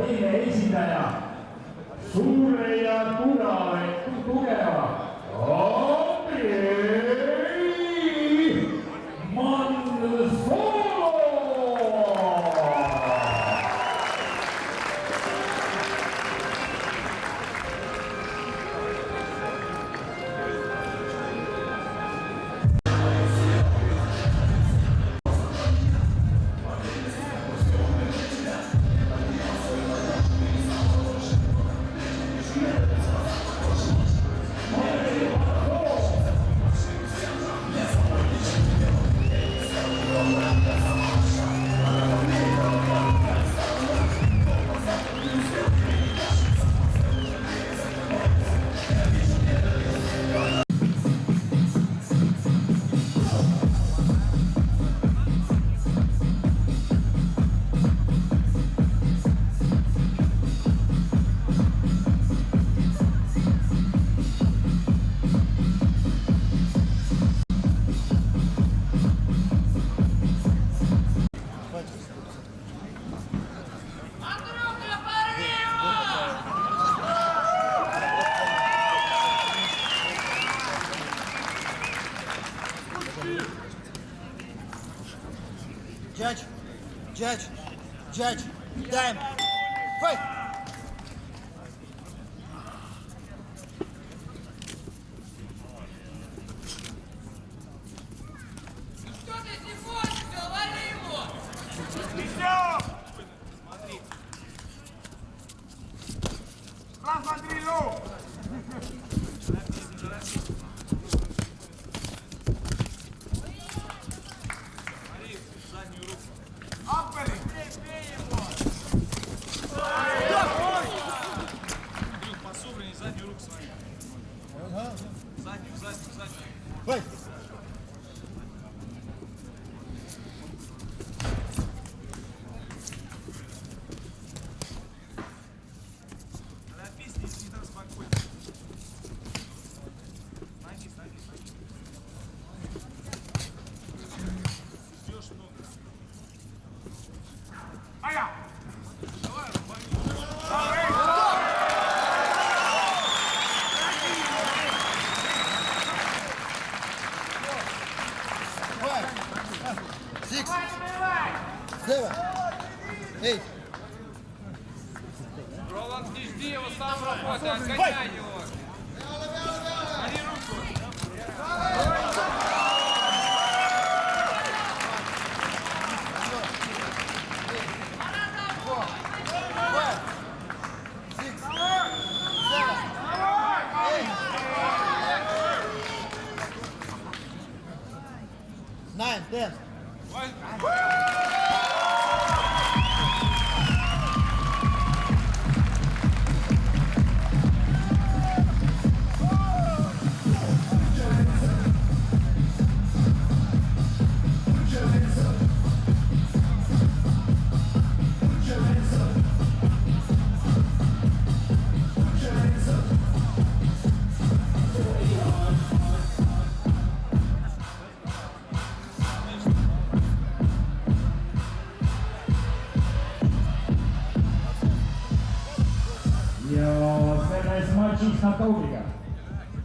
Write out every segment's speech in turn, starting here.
teine esindaja, suure ja tugeva Andrei Mansoolov. Judge, time, fight! Что ты не можешь? Говори ему! Еще! Смотри. Посмотри, Лу! Смотри, заднюю руку. Аппели! Бей его! Андрюх, пособранней, заднюю руку смотри. Заднюю. Fight! Торопись, не так спокойно. Ноги. Ждешь много. Ая! Давай, рубани. Six, 7, 8. Роланд, не жди его, сам работай, отгоняй его! Бери руку. Nine, 10. ja selles matšis Nataudiga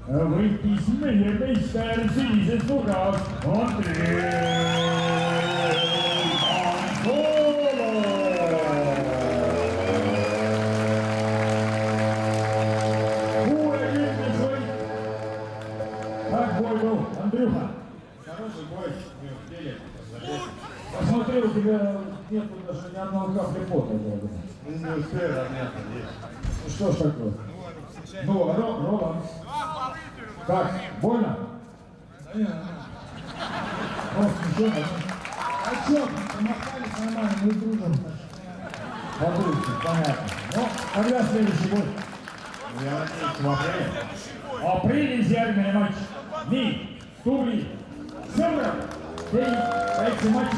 võitis meie meister sinises nurgas Andrei Mansoolov. 60 võit. Как бой был, Андрюха? Хороший бой, деле. Посмотрел, у тебя нету даже ни одного капли пота. Ну, не успел, понятно, есть. Ну что ж такое? Ну, Роланд. Как? Больно? Просто ничего. А что, помахались нормально, мы дружим. Подружки, понятно. Ну, когда следующий бой? Я надеюсь, в апреле. Апреле зеркальный матч. Ни, Тули, Север. День, проекции матча.